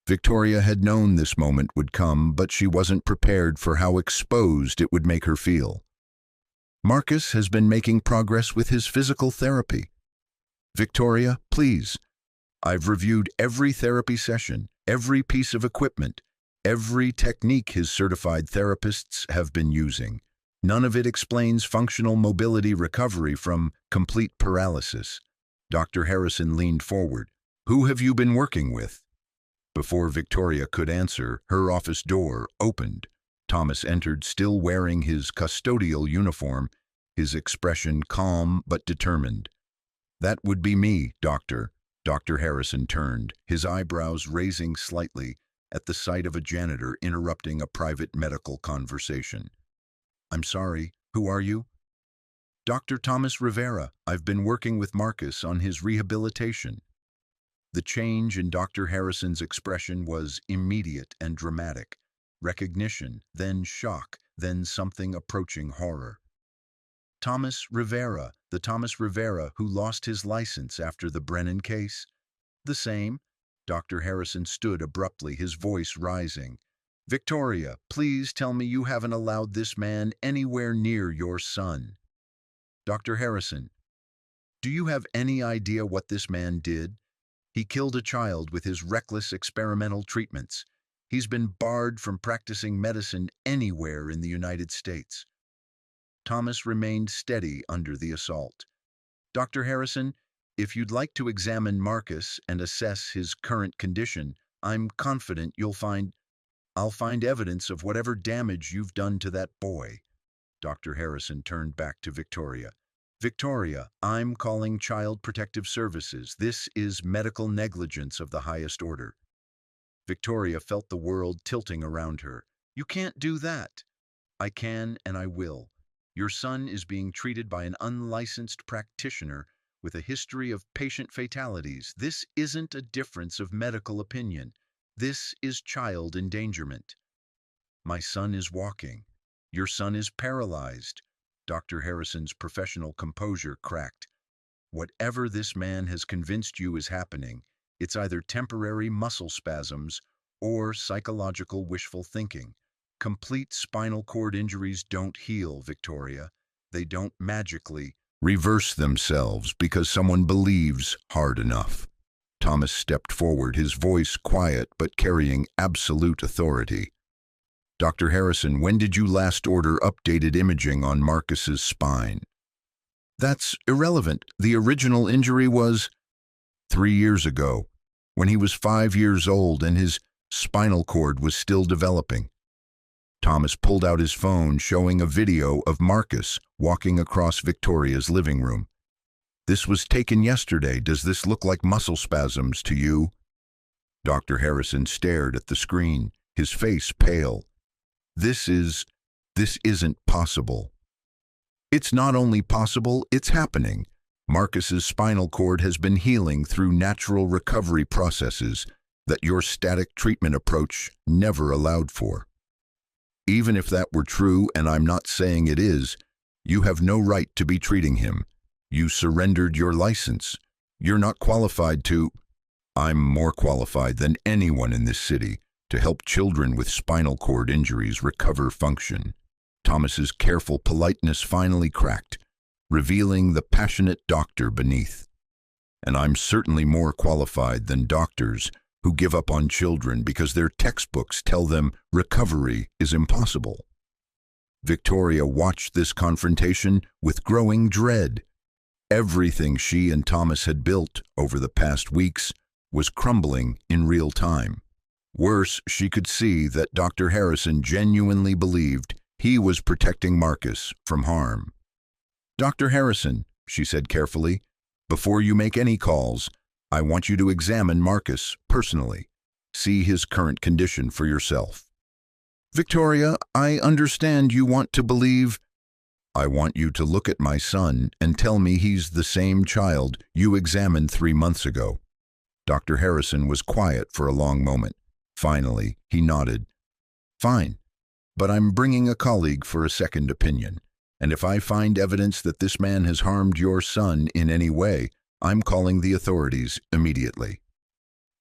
Victoria had known this moment would come, but she wasn't prepared for how exposed it would make her feel. Marcus has been making progress with his physical therapy. Victoria, please. I've reviewed every therapy session, every piece of equipment, every technique his certified therapists have been using. None of it explains functional mobility recovery from complete paralysis. Dr. Harrison leaned forward. Who have you been working with? Before Victoria could answer, her office door opened. Thomas entered, still wearing his custodial uniform, his expression calm but determined. That would be me, Doctor. Dr. Harrison turned, his eyebrows raising slightly at the sight of a janitor interrupting a private medical conversation. I'm sorry, who are you? Dr. Thomas Rivera. I've been working with Marcus on his rehabilitation. The change in Dr. Harrison's expression was immediate and dramatic. Recognition, then shock, then something approaching horror. Thomas Rivera, the Thomas Rivera who lost his license after the Brennan case? The same. Dr. Harrison stood abruptly, his voice rising. Victoria, please tell me you haven't allowed this man anywhere near your son. Dr. Harrison, do you have any idea what this man did? He killed a child with his reckless experimental treatments. He's been barred from practicing medicine anywhere in the United States. Thomas remained steady under the assault. Dr. Harrison, if you'd like to examine Marcus and assess his current condition, I'm confident I'll find evidence of whatever damage you've done to that boy. Dr. Harrison turned back to Victoria. Victoria, I'm calling Child Protective Services. This is medical negligence of the highest order. Victoria felt the world tilting around her. You can't do that. I can and I will. Your son is being treated by an unlicensed practitioner with a history of patient fatalities. This isn't a difference of medical opinion. This is child endangerment. My son is walking. Your son is paralyzed. Dr. Harrison's professional composure cracked. Whatever this man has convinced you is happening, it's either temporary muscle spasms or psychological wishful thinking. Complete spinal cord injuries don't heal, Victoria. They don't magically reverse themselves because someone believes hard enough. Thomas stepped forward, his voice quiet but carrying absolute authority. Dr. Harrison, when did you last order updated imaging on Marcus's spine? That's irrelevant. The original injury was 3 years ago, when he was 5 years old and his spinal cord was still developing. Thomas pulled out his phone, showing a video of Marcus walking across Victoria's living room. This was taken yesterday. Does this look like muscle spasms to you? Dr. Harrison stared at the screen, his face pale. This isn't possible. It's not only possible, it's happening. Marcus's spinal cord has been healing through natural recovery processes that your static treatment approach never allowed for. Even if that were true, and I'm not saying it is, You have no right to be treating him. You surrendered your license. You're not qualified to... I'm more qualified than anyone in this city to help children with spinal cord injuries recover function. Thomas's careful politeness finally cracked, revealing the passionate doctor beneath. And I'm certainly more qualified than doctors who give up on children because their textbooks tell them recovery is impossible. Victoria watched this confrontation with growing dread. Everything she and Thomas had built over the past weeks was crumbling in real time. Worse, she could see that Dr. Harrison genuinely believed he was protecting Marcus from harm. "Dr. Harrison," she said carefully, "before you make any calls, I want you to examine Marcus personally. See his current condition for yourself." "Victoria, I understand you want to believe—" "I want you to look at my son and tell me he's the same child you examined 3 months ago." Dr. Harrison was quiet for a long moment. Finally, he nodded. "Fine, but I'm bringing a colleague for a second opinion. And if I find evidence that this man has harmed your son in any way, I'm calling the authorities immediately."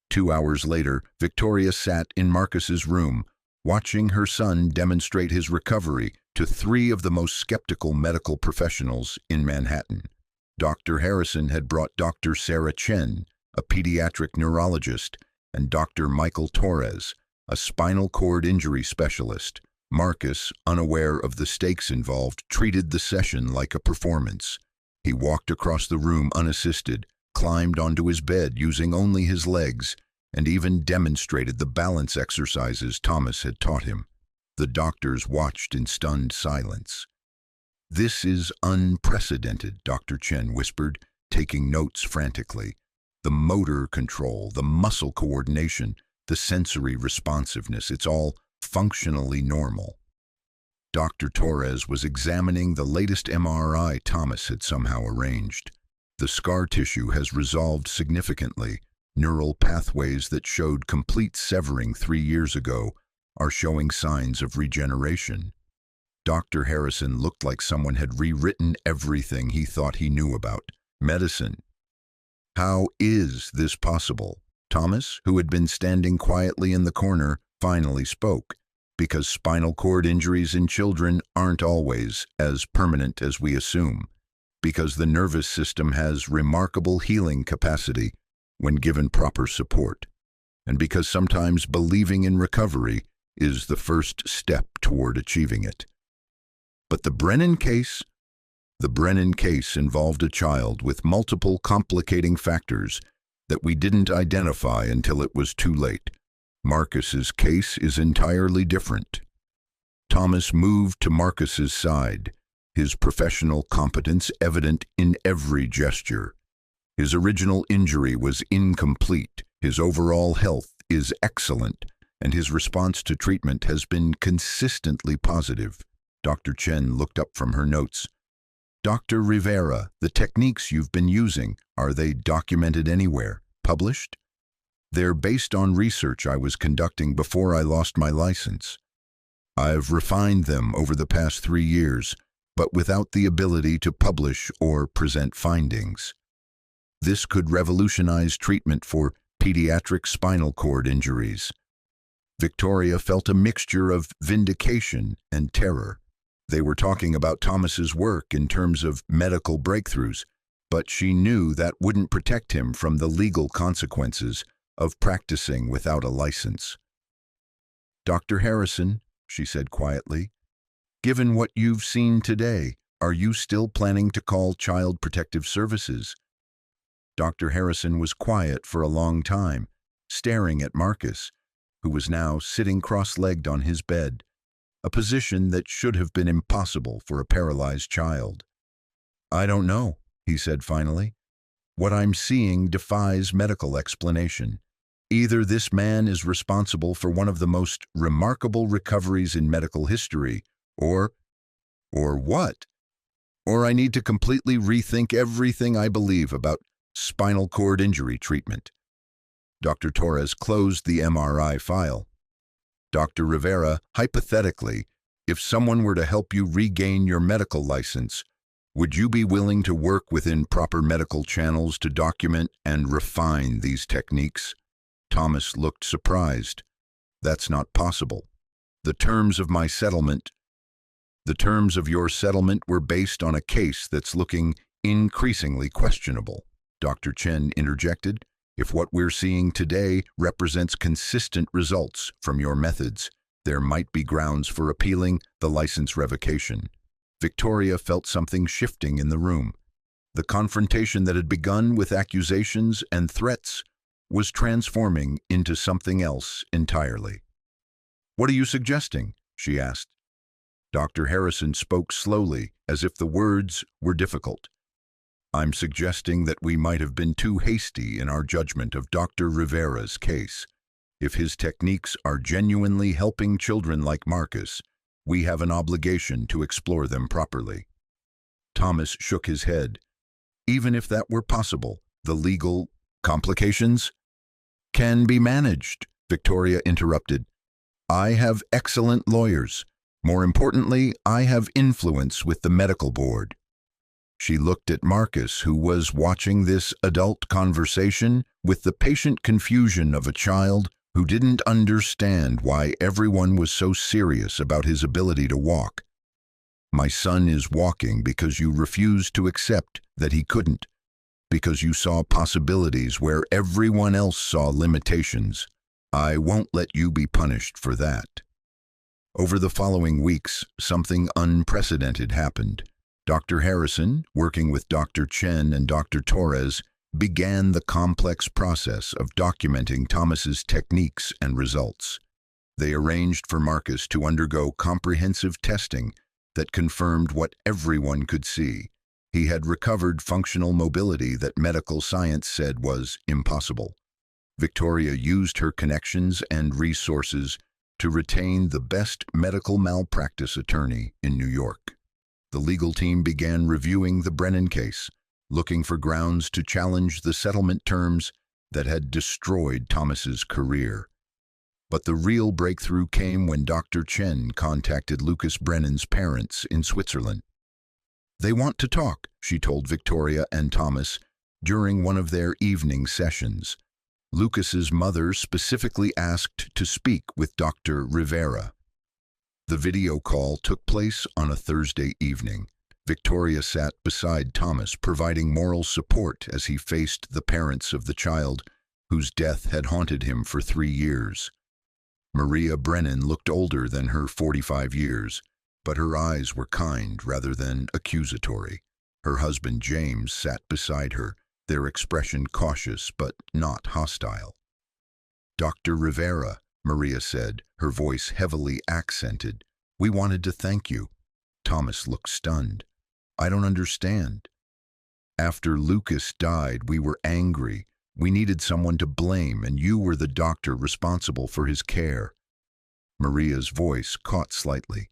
2 hours later, Victoria sat in Marcus's room, watching her son demonstrate his recovery to 3 of the most skeptical medical professionals in Manhattan. Dr. Harrison had brought Dr. Sarah Chen, a pediatric neurologist, and Dr. Michael Torres, a spinal cord injury specialist. Marcus, unaware of the stakes involved, treated the session like a performance. He walked across the room unassisted, climbed onto his bed using only his legs, and even demonstrated the balance exercises Thomas had taught him. The doctors watched in stunned silence. "This is unprecedented," Dr. Chen whispered, taking notes frantically. "The motor control, the muscle coordination, the sensory responsiveness, it's all functionally normal." Dr. Torres was examining the latest MRI Thomas had somehow arranged. "The scar tissue has resolved significantly. Neural pathways that showed complete severing 3 years ago are showing signs of regeneration." Dr. Harrison looked like someone had rewritten everything he thought he knew about medicine. "How is this possible?" Thomas, who had been standing quietly in the corner, finally spoke. "Because spinal cord injuries in children aren't always as permanent as we assume. Because the nervous system has remarkable healing capacity when given proper support. And because sometimes believing in recovery is the first step toward achieving it." But the Brennan case involved a child with multiple complicating factors that we didn't identify until it was too late. Marcus's case is entirely different. Thomas moved to Marcus's side, his professional competence evident in every gesture. His original injury was incomplete, his overall health is excellent, and his response to treatment has been consistently positive. Dr. Chen looked up from her notes. "Dr. Rivera, the techniques you've been using, are they documented anywhere? Published?" "They're based on research I was conducting before I lost my license. I've refined them over the past 3 years, but without the ability to publish or present findings. This could revolutionize treatment for pediatric spinal cord injuries." Victoria felt a mixture of vindication and terror. They were talking about Thomas's work in terms of medical breakthroughs, but she knew that wouldn't protect him from the legal consequences of practicing without a license. "Dr. Harrison," she said quietly, "given what you've seen today, are you still planning to call Child Protective Services?" Dr. Harrison was quiet for a long time, staring at Marcus, who was now sitting cross-legged on his bed, a position that should have been impossible for a paralyzed child. "I don't know," he said finally. "What I'm seeing defies medical explanation. Either this man is responsible for one of the most remarkable recoveries in medical history, or what? Or I need to completely rethink everything I believe about spinal cord injury treatment." Dr. Torres closed the MRI file. "Dr. Rivera, hypothetically, if someone were to help you regain your medical license, would you be willing to work within proper medical channels to document and refine these techniques? Thomas looked surprised. That's not possible. The terms of your settlement were based on a case that's looking increasingly questionable. Dr. Chen interjected. If what we're seeing today represents consistent results from your methods, there might be grounds for appealing the license revocation. Victoria felt something shifting in the room. The confrontation that had begun with accusations and threats was transforming into something else entirely. "What are you suggesting?" she asked. Dr. Harrison spoke slowly, as if the words were difficult. "I'm suggesting that we might have been too hasty in our judgment of Dr. Rivera's case. If his techniques are genuinely helping children like Marcus, we have an obligation to explore them properly." Thomas shook his head. "Even if that were possible, the legal complications can be managed," Victoria interrupted. "I have excellent lawyers. More importantly, I have influence with the medical board." She looked at Marcus, who was watching this adult conversation with the patient confusion of a child who didn't understand why everyone was so serious about his ability to walk. "My son is walking because you refused to accept that he couldn't, because you saw possibilities where everyone else saw limitations. I won't let you be punished for that." Over the following weeks, something unprecedented happened. Dr. Harrison, working with Dr. Chen and Dr. Torres, began the complex process of documenting Thomas's techniques and results. They arranged for Marcus to undergo comprehensive testing that confirmed what everyone could see. He had recovered functional mobility that medical science said was impossible. Victoria used her connections and resources to retain the best medical malpractice attorney in New York. The legal team began reviewing the Brennan case, looking for grounds to challenge the settlement terms that had destroyed Thomas's career. But the real breakthrough came when Dr. Chen contacted Lucas Brennan's parents in Switzerland. "They want to talk," she told Victoria and Thomas during one of their evening sessions. Lucas's mother specifically asked to speak with Dr. Rivera. The video call took place on a Thursday evening. Victoria sat beside Thomas, providing moral support as he faced the parents of the child whose death had haunted him for 3 years. Maria Brennan looked older than her 45 years, but her eyes were kind rather than accusatory. Her husband James sat beside her, their expression cautious but not hostile. "Dr. Rivera," Maria said, her voice heavily accented, "we wanted to thank you." Thomas looked stunned. "I don't understand." "After Lucas died, we were angry. We needed someone to blame, and you were the doctor responsible for his care." Maria's voice caught slightly.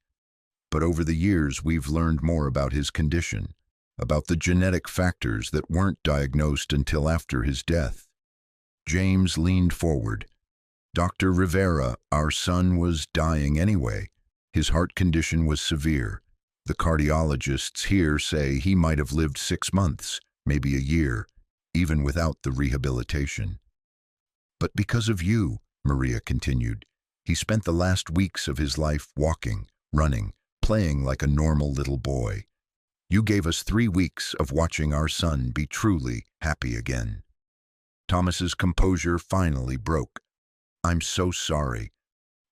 "But over the years, we've learned more about his condition, about the genetic factors that weren't diagnosed until after his death." James leaned forward. "Dr. Rivera, our son was dying anyway. His heart condition was severe. The cardiologists here say he might have lived 6 months, maybe a year, even without the rehabilitation." "But because of you," Maria continued, "he spent the last weeks of his life walking, running, playing like a normal little boy. You gave us 3 weeks of watching our son be truly happy again." Thomas's composure finally broke. "I'm so sorry.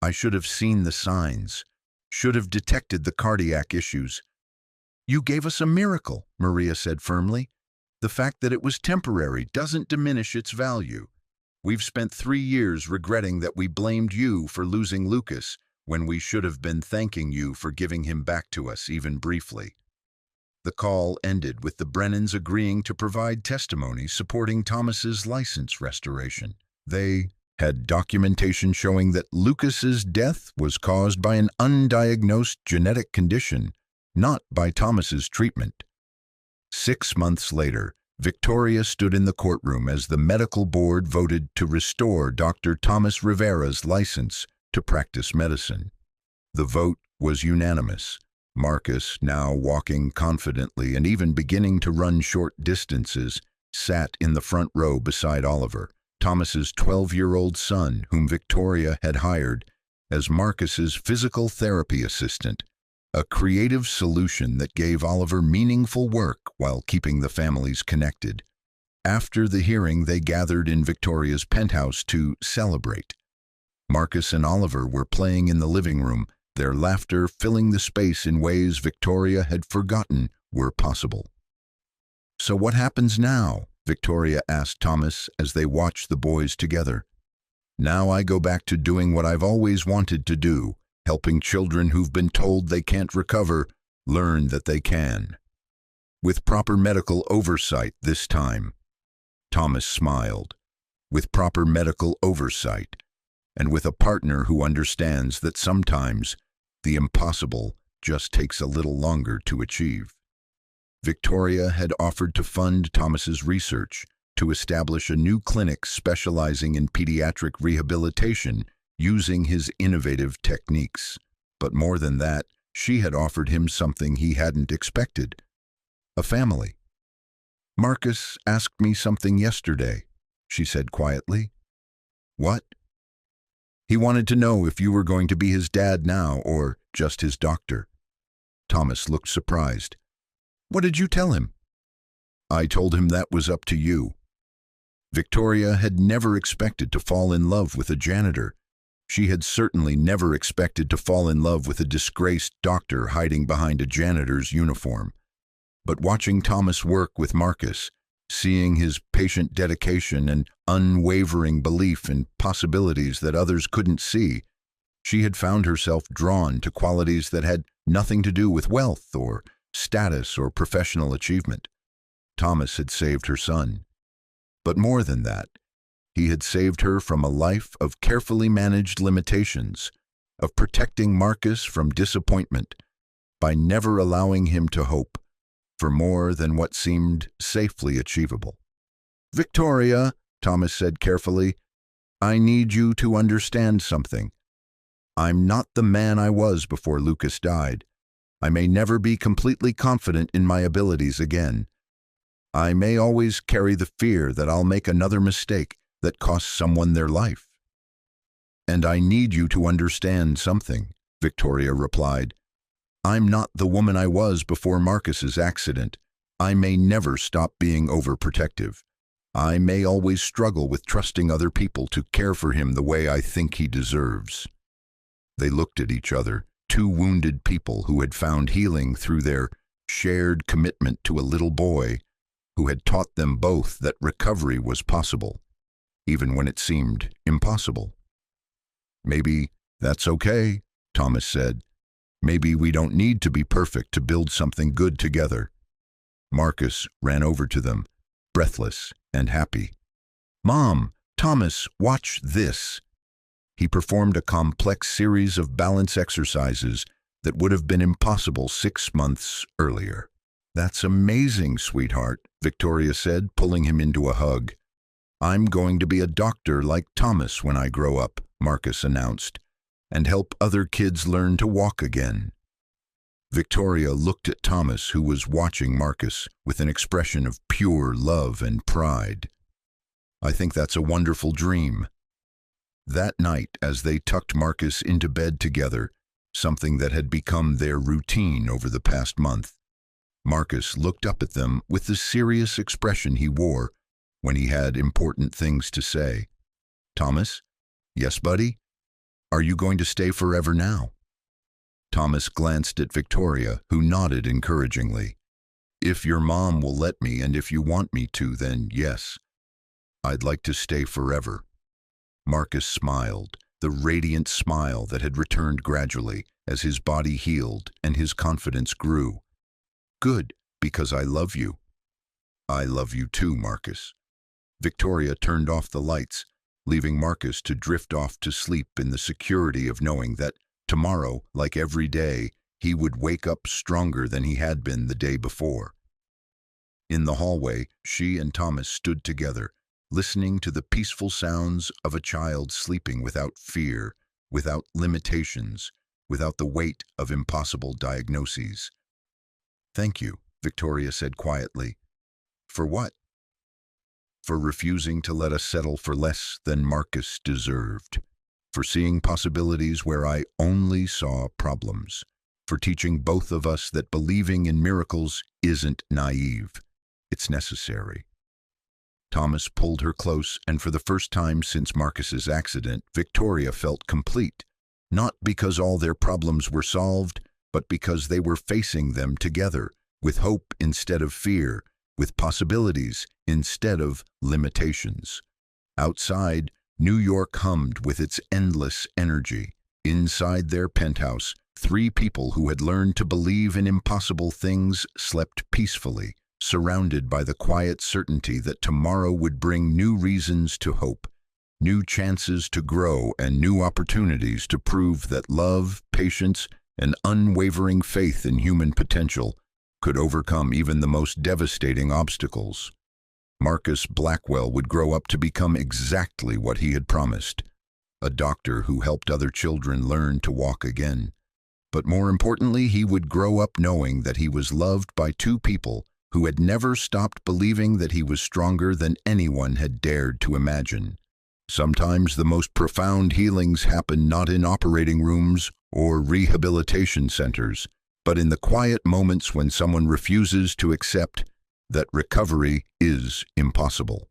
I should have seen the signs, should have detected the cardiac issues." "You gave us a miracle," Maria said firmly. "The fact that it was temporary doesn't diminish its value. We've spent 3 years regretting that we blamed you for losing Lucas when we should have been thanking you for giving him back to us, even briefly." The call ended with the Brennans agreeing to provide testimony supporting Thomas's license restoration. They had documentation showing that Lucas's death was caused by an undiagnosed genetic condition, not by Thomas's treatment. 6 months later, Victoria stood in the courtroom as the medical board voted to restore Dr. Thomas Rivera's license to practice medicine. The vote was unanimous. Marcus, now walking confidently and even beginning to run short distances, sat in the front row beside Oliver, Thomas's 12-year-old son, whom Victoria had hired as Marcus's physical therapy assistant, a creative solution that gave Oliver meaningful work while keeping the families connected. After the hearing, they gathered in Victoria's penthouse to celebrate. Marcus and Oliver were playing in the living room, their laughter filling the space in ways Victoria had forgotten were possible. "So what happens now?" Victoria asked Thomas as they watched the boys together. "Now I go back to doing what I've always wanted to do, helping children who've been told they can't recover learn that they can. With proper medical oversight this time." Thomas smiled. "With proper medical oversight, and with a partner who understands that sometimes the impossible just takes a little longer to achieve." Victoria had offered to fund Thomas's research to establish a new clinic specializing in pediatric rehabilitation using his innovative techniques. But more than that, she had offered him something he hadn't expected: a family. "Marcus asked me something yesterday," she said quietly. "What?" "He wanted to know if you were going to be his dad now or just his doctor." Thomas looked surprised. "What did you tell him?" "I told him that was up to you." Victoria had never expected to fall in love with a janitor. She had certainly never expected to fall in love with a disgraced doctor hiding behind a janitor's uniform. But watching Thomas work with Marcus, seeing his patient dedication and unwavering belief in possibilities that others couldn't see, she had found herself drawn to qualities that had nothing to do with wealth or status or professional achievement. Thomas had saved her son. But more than that, he had saved her from a life of carefully managed limitations, of protecting Marcus from disappointment by never allowing him to hope for more than what seemed safely achievable. "Victoria," Thomas said carefully, "I need you to understand something. I'm not the man I was before Lucas died. I may never be completely confident in my abilities again. I may always carry the fear that I'll make another mistake that costs someone their life." "And I need you to understand something," Victoria replied. "I'm not the woman I was before Marcus's accident. I may never stop being overprotective. I may always struggle with trusting other people to care for him the way I think he deserves." They looked at each other, two wounded people who had found healing through their shared commitment to a little boy who had taught them both that recovery was possible, even when it seemed impossible. "Maybe that's okay," Thomas said. "Maybe we don't need to be perfect to build something good together." Marcus ran over to them, breathless and happy. "Mom, Thomas, watch this." He performed a complex series of balance exercises that would have been impossible 6 months earlier. "That's amazing, sweetheart," Victoria said, pulling him into a hug. "I'm going to be a doctor like Thomas when I grow up," Marcus announced, "and help other kids learn to walk again." Victoria looked at Thomas, who was watching Marcus with an expression of pure love and pride. "I think that's a wonderful dream." That night, as they tucked Marcus into bed together, something that had become their routine over the past month, Marcus looked up at them with the serious expression he wore when he had important things to say. "Thomas? Yes, buddy? Are you going to stay forever now?" Thomas glanced at Victoria, who nodded encouragingly. "If your mom will let me, and if you want me to, then yes. I'd like to stay forever." Marcus smiled, the radiant smile that had returned gradually as his body healed and his confidence grew. "Good, because I love you." "I love you too, Marcus." Victoria turned off the lights, leaving Marcus to drift off to sleep in the security of knowing that tomorrow, like every day, he would wake up stronger than he had been the day before. In the hallway, she and Thomas stood together, listening to the peaceful sounds of a child sleeping without fear, without limitations, without the weight of impossible diagnoses. "Thank you," Victoria said quietly. "For what?" "For refusing to let us settle for less than Marcus deserved. For seeing possibilities where I only saw problems. For teaching both of us that believing in miracles isn't naive. It's necessary." Thomas pulled her close, and for the first time since Marcus's accident, Victoria felt complete. Not because all their problems were solved, but because they were facing them together, with hope instead of fear, with possibilities instead of limitations. Outside, New York hummed with its endless energy. Inside their penthouse, 3 people who had learned to believe in impossible things slept peacefully, surrounded by the quiet certainty that tomorrow would bring new reasons to hope, new chances to grow, and new opportunities to prove that love, patience, and unwavering faith in human potential could overcome even the most devastating obstacles. Marcus Blackwell would grow up to become exactly what he had promised, a doctor who helped other children learn to walk again. But more importantly, he would grow up knowing that he was loved by 2 people who had never stopped believing that he was stronger than anyone had dared to imagine. Sometimes the most profound healings happen not in operating rooms or rehabilitation centers, but in the quiet moments when someone refuses to accept that recovery is impossible.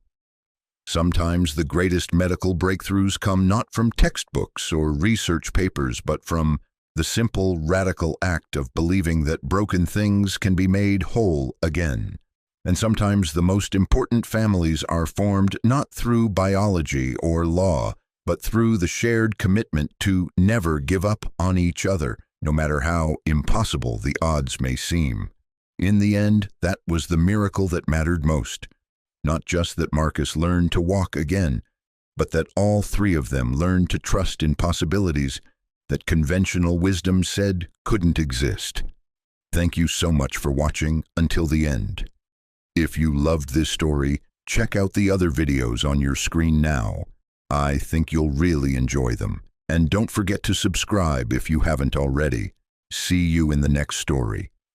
Sometimes the greatest medical breakthroughs come not from textbooks or research papers, but from the simple, radical act of believing that broken things can be made whole again. And sometimes the most important families are formed not through biology or law, but through the shared commitment to never give up on each other, no matter how impossible the odds may seem. In the end, that was the miracle that mattered most. Not just that Marcus learned to walk again, but that all 3 of them learned to trust in possibilities that conventional wisdom said couldn't exist. Thank you so much for watching until the end. If you loved this story, check out the other videos on your screen now. I think you'll really enjoy them. And don't forget to subscribe if you haven't already. See you in the next story.